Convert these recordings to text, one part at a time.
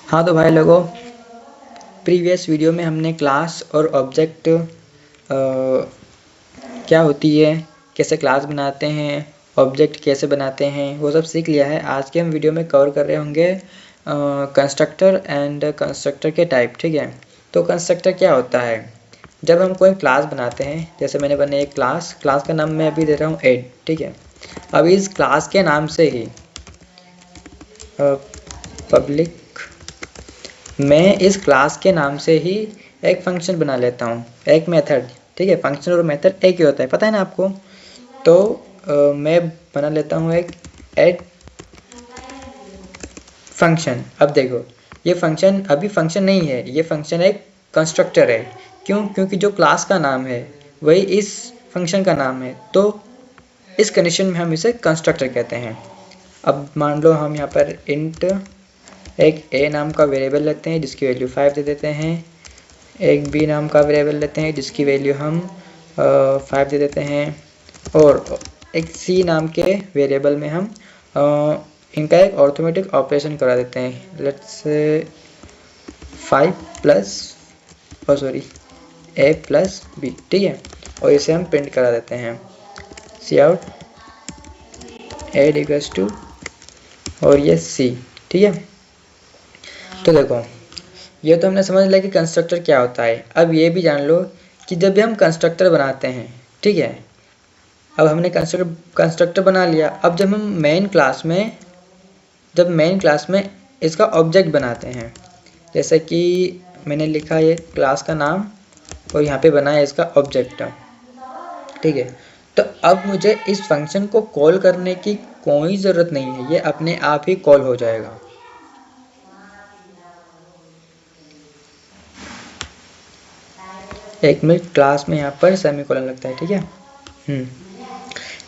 हाँ तो भाई लोगों, प्रीवियस वीडियो में हमने क्लास और ऑब्जेक्ट क्या होती है, कैसे क्लास बनाते हैं, ऑब्जेक्ट कैसे बनाते हैं, वो सब सीख लिया है। आज के हम वीडियो में कवर कर रहे होंगे कंस्ट्रक्टर एंड कंस्ट्रक्टर के टाइप। ठीक है, तो कंस्ट्रक्टर क्या होता है? जब हम कोई क्लास बनाते हैं, जैसे मैंने बनाई एक क्लास का नाम मैं अभी दे रहा हूँ एड। ठीक है, अब इस क्लास के नाम से ही पब्लिक, मैं इस क्लास के नाम से ही एक फंक्शन बना लेता हूँ, एक मेथड। ठीक है, फंक्शन और मेथड एक ही होता है, पता है ना आपको। तो मैं बना लेता हूँ एक ऐड फंक्शन। अब देखो, ये फंक्शन अभी फंक्शन नहीं है, ये फंक्शन एक कंस्ट्रक्टर है। क्यों? क्योंकि जो क्लास का नाम है वही इस फंक्शन का नाम है, तो इस कंडीशन में हम इसे कंस्ट्रक्टर कहते हैं। अब मान लो हम यहाँ पर इंट एक a नाम का वेरिएबल लेते हैं जिसकी वैल्यू 5 दे देते हैं, एक b नाम का वेरिएबल लेते हैं जिसकी वैल्यू हम 5 दे देते हैं, और एक c नाम के वेरिएबल में हम इनका एक अरिथमेटिक ऑपरेशन करा देते हैं। Let's say 5 plus a plus b। ठीक है, और इसे हम प्रिंट करा देते हैं सी आउट एड इक्वल्स टू और ये c। ठीक है, तो देखो ये तो हमने समझ लिया कि कंस्ट्रक्टर क्या होता है। अब ये भी जान लो कि जब भी हम कंस्ट्रक्टर बनाते हैं, ठीक है, अब हमने कंस्ट्रक्टर बना लिया। अब जब हम मेन क्लास में इसका ऑब्जेक्ट बनाते हैं, जैसे कि मैंने लिखा ये क्लास का नाम और यहाँ पे बनाया इसका ऑब्जेक्ट। ठीक है, तो अब मुझे इस फंक्शन को कॉल करने की कोई ज़रूरत नहीं है, ये अपने आप ही कॉल हो जाएगा। एक मिनट, क्लास में यहाँ पर सेमीकोलन लगता है। ठीक है,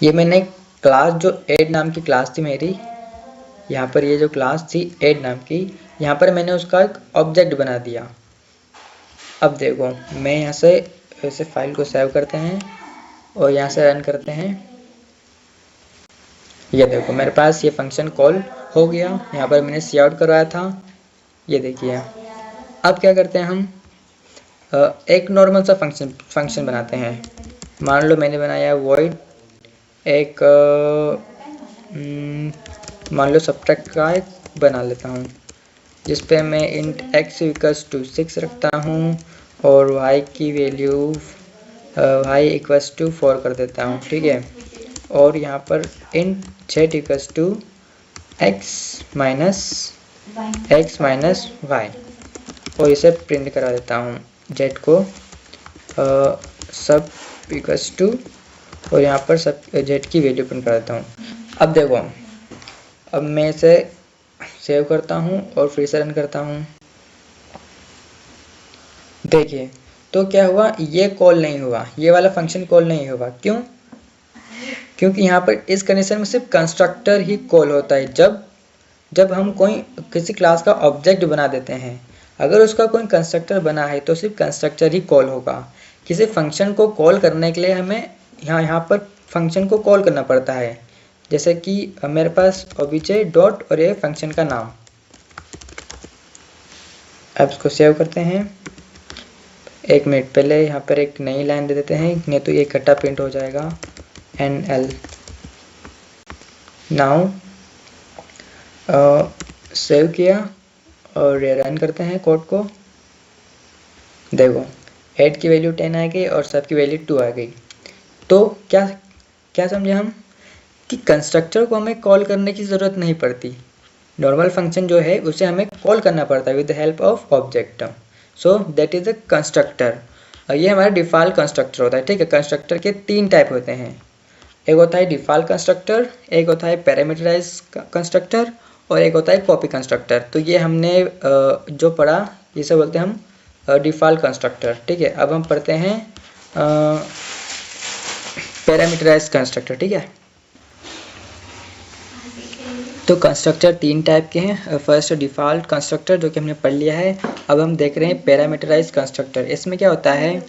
ये मैंने क्लास जो एड नाम की क्लास थी मेरी, यहाँ पर ये जो क्लास थी एड नाम की, यहाँ पर मैंने उसका एक ऑब्जेक्ट बना दिया। अब देखो, मैं यहाँ से इसे फाइल को सेव करते हैं और यहाँ से रन करते हैं। ये देखो मेरे पास ये फंक्शन कॉल हो गया। यहाँ पर मैंने सी आउट करवाया था, ये देखिए। अब क्या करते हैं, हम एक नॉर्मल सा फंक्शन बनाते हैं। मान लो मैंने बनाया वॉइड एक मान लो सब्ट्रैक्ट का एक बना लेता हूँ, जिस पे मैं इंट x इक्वल्स टू 6 रखता हूँ और y की वैल्यू y इक्वल्स टू 4 कर देता हूँ। ठीक है, और यहाँ पर int z equals to x minus y, और इसे प्रिंट करा देता हूँ z को सब इक्वल्स टू, और यहाँ पर सब z की वैल्यू प्रिंट करा देता हूँ। अब देखो, अब मैं इसे सेव करता हूँ और फिर से रन करता हूँ। देखिए तो क्या हुआ, ये कॉल नहीं हुआ, ये वाला फंक्शन कॉल नहीं हुआ। क्यों? क्योंकि यहाँ पर इस कंडीशन में सिर्फ कंस्ट्रक्टर ही कॉल होता है। जब हम किसी क्लास का ऑब्जेक्ट बना देते हैं, अगर उसका कोई कंस्ट्रक्टर बना है तो सिर्फ कंस्ट्रक्टर ही कॉल होगा। किसी फंक्शन को कॉल करने के लिए हमें यहाँ पर फंक्शन को कॉल करना पड़ता है। जैसे कि मेरे पास ओबीजे डॉट और ये फंक्शन का नाम। अब इसको सेव करते हैं। एक मिनट पहले यहाँ पर एक नई लाइन दे देते हैं, नहीं तो ये इकट्ठा प्रिंट हो जाएगा। NL नाउ सेव किया और रन करते हैं कोड को। देखो ऐड की वैल्यू 10 आ गई और सब की वैल्यू 2 आ गई। तो क्या समझे हम कि कंस्ट्रक्टर को हमें कॉल करने की ज़रूरत नहीं पड़ती। नॉर्मल फंक्शन जो है उसे हमें कॉल करना पड़ता है with the help of object. So that is a constructor. ये हमारा डिफ़ॉल्ट कंस्ट्रक्टर होता है। ठीक है, कंस्ट्रक्टर के 3 टाइप होते हैं। एक होता है डिफ़ॉल्ट कंस्ट्रक्टर, एक होता है पैरामीटराइज कंस्ट्रक्टर, और एक होता है कॉपी कंस्ट्रक्टर। तो ये हमने जो पढ़ा, इसे बोलते हैं हम डिफ़ॉल्ट कंस्ट्रक्टर। ठीक है, अब हम पढ़ते हैं पैरामीटराइज कंस्ट्रक्टर। ठीक है, तो कंस्ट्रक्टर 3 टाइप के हैं। फर्स्ट डिफ़ॉल्ट कंस्ट्रक्टर जो कि हमने पढ़ लिया है। अब हम देख रहे हैं पैरामीटराइज कंस्ट्रक्टर। इसमें क्या होता है,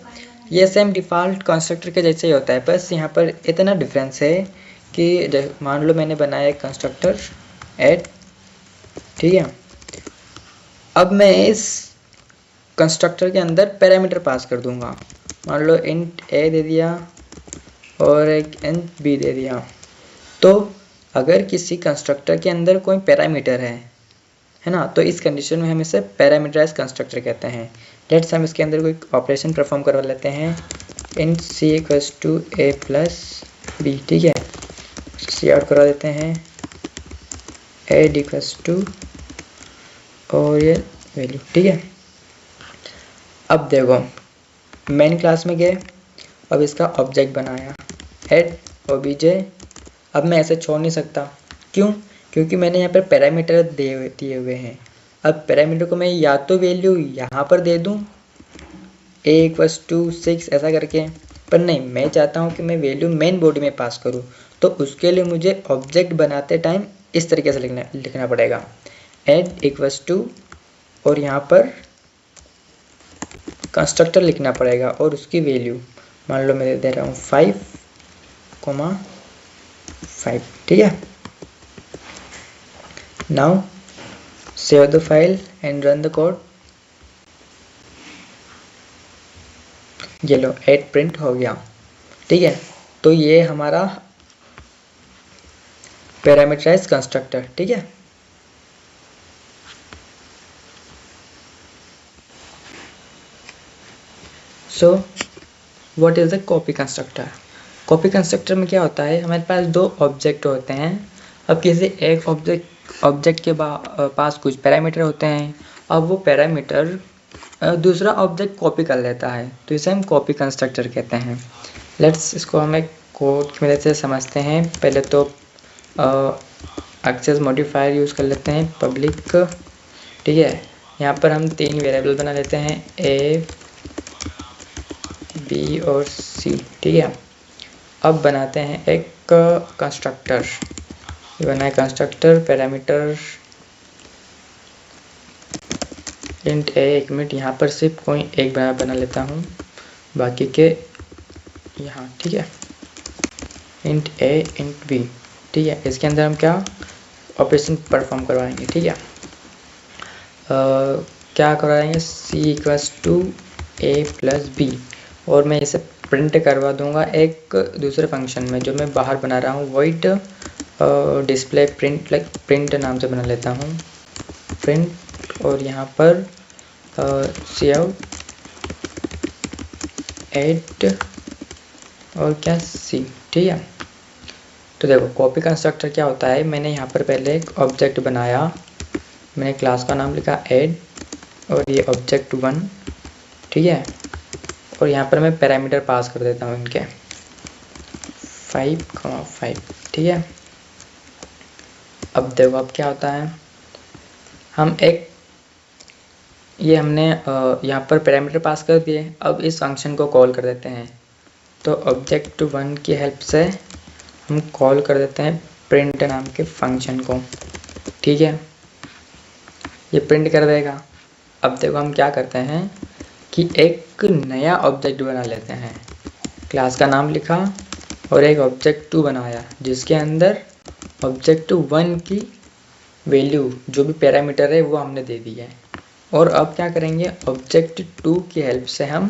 ये सेम डिफ़ॉल्ट कंस्ट्रक्टर के जैसे ही होता है, बस यहाँ पर इतना डिफरेंस है कि मान लो मैंने बनाया एक कंस्ट्रक्टर ऐड। ठीक है, अब मैं इस कंस्ट्रक्टर के अंदर पैरामीटर पास कर दूंगा। मान लो इंट ए दे दिया और एक इंट बी दे दिया। तो अगर किसी कंस्ट्रक्टर के अंदर कोई पैरामीटर है ना, तो इस कंडीशन में हम इसे पैरामीटराइज कंस्ट्रक्टर कहते हैं। लेट्स हम इसके अंदर कोई ऑपरेशन परफॉर्म करवा लेते हैं। Int C equals to A plus B, ठीक है, सी आउट करा देते हैं, ए इक्वल्स टू और ये वैल्यू, ठीक है। अब देखो मेन क्लास में गए, अब इसका ऑब्जेक्ट बनाया हेड ओबीजे। अब मैं ऐसे छोड़ नहीं सकता, क्यों? क्योंकि मैंने यहाँ पर पैरामीटर दिए हुए हैं। अब पैरामीटर को मैं या तो वैल्यू यहाँ पर दे दूँ a इक्वल्स टू 6 ऐसा करके, पर नहीं, मैं चाहता हूँ कि मैं वैल्यू मेन बॉडी में पास करूँ। तो उसके लिए मुझे ऑब्जेक्ट बनाते टाइम इस तरीके से लिखना पड़ेगा, एड इक्वल्स टू और यहाँ पर कंस्ट्रक्टर लिखना पड़ेगा और उसकी वैल्यू मान लो मैं दे रहा हूँ 5,5, ठीक है। Now save the file and run the code. ये लो 8 प्रिंट हो गया, ठीक है। तो ये हमारा पैरामीटराइज कंस्ट्रक्टर, ठीक है। So what is the copy constructor? Copy constructor में क्या होता है, हमारे पास दो ऑब्जेक्ट होते हैं। अब किसी एक ऑब्जेक्ट के पास कुछ पैरामीटर होते हैं। अब वो पैरामीटर दूसरा ऑब्जेक्ट कॉपी कर लेता है, तो इसे हम कॉपी कंस्ट्रक्टर कहते हैं। लेट्स इसको हम एक कोड की मदद से समझते हैं। पहले तो एक्सेस मॉडिफायर यूज़ कर लेते हैं, पब्लिक, ठीक है। यहाँ पर हम 3 वेरिएबल बना लेते हैं, ए बी और सी, ठीक है। अब बनाते हैं एक कंस्ट्रक्टर, ये बना है कंस्ट्रक्टर पैरामीटर इंट ए। एक मिनट, यहाँ पर सिर्फ कोई एक बना लेता हूँ, बाकी के यहाँ, ठीक है। इंट ए इंट बी, ठीक है। इसके अंदर हम क्या ऑपरेशन परफॉर्म करवाएंगे, ठीक है। क्या करवाएंगे, C equals to A plus B, और मैं इसे प्रिंट करवा दूंगा एक दूसरे फंक्शन में जो मैं बाहर बना रहा हूँ, void display print, like print नाम से बना लेता हूँ, प्रिंट। और यहाँ पर सी आउट एड और क्या सी, ठीक है। तो देखो कॉपी कंस्ट्रक्टर क्या होता है, मैंने यहाँ पर पहले एक ऑब्जेक्ट बनाया, मैंने क्लास का नाम लिखा ऐड और ये ऑब्जेक्ट 1, ठीक है। और यहाँ पर मैं पैरामीटर पास कर देता हूँ इनके 5,5, ठीक है। अब देखो अब क्या होता है, हम एक ये हमने यहाँ पर पैरामीटर पास कर दिए। अब इस फंक्शन को कॉल कर देते हैं। तो ऑब्जेक्ट 1 की हेल्प से हम कॉल कर देते हैं प्रिंट नाम के फंक्शन को, ठीक है। ये प्रिंट कर देगा। अब देखो हम क्या करते हैं कि एक नया ऑब्जेक्ट बना लेते हैं, क्लास का नाम लिखा और एक ऑब्जेक्ट 2 बनाया जिसके अंदर ऑब्जेक्ट 1 की वैल्यू जो भी पैरामीटर है वो हमने दे दी है। और अब क्या करेंगे, ऑब्जेक्ट 2 की हेल्प से हम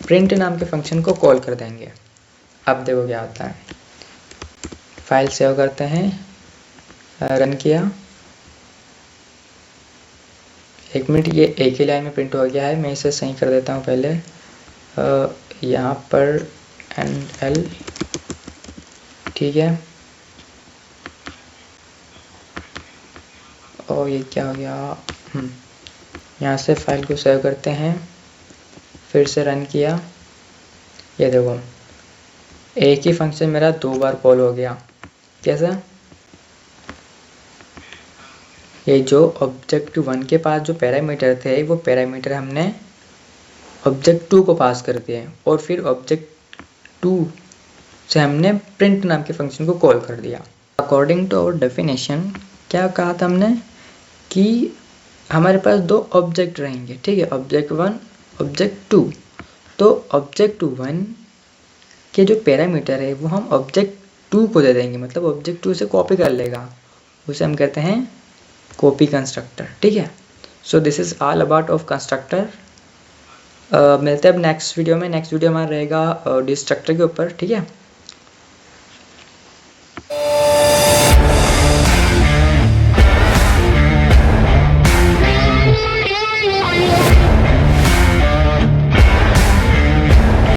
प्रिंट नाम के फंक्शन को कॉल कर देंगे। अब देखो क्या होता है, फाइल सेव करते हैं, रन किया, एक मिनट, ये एक ही लाइन में प्रिंट हो गया है। मैं इसे सही कर देता हूँ पहले, यहाँ पर NL, ठीक है। और ये क्या हो गया, यहाँ से फाइल को सेव करते हैं, फिर से रन किया, ये देखो एक ही फंक्शन मेरा 2 बार कॉल हो गया। कैसा, ये जो ऑब्जेक्ट 1 के पास जो पैरामीटर थे वो पैरामीटर हमने ऑब्जेक्ट 2 को पास कर दिए और फिर ऑब्जेक्ट 2 से हमने प्रिंट नाम के फंक्शन को कॉल कर दिया। अकॉर्डिंग टू आवर डेफिनेशन क्या कहा था हमने कि हमारे पास 2 ऑब्जेक्ट रहेंगे, ठीक है, ऑब्जेक्ट 1 ऑब्जेक्ट 2। तो ऑब्जेक्ट 1 के जो पैरामीटर है वो हम ऑब्जेक्ट 2 को दे देंगे, मतलब ऑब्जेक्ट 2 से कॉपी कर लेगा, उसे हम कहते हैं कॉपी कंस्ट्रक्टर, ठीक है। So this is all about of constructor. मिलते हैं अब नेक्स्ट वीडियो में। नेक्स्ट वीडियो हमारा रहेगा डिस्ट्रक्टर के ऊपर, ठीक है।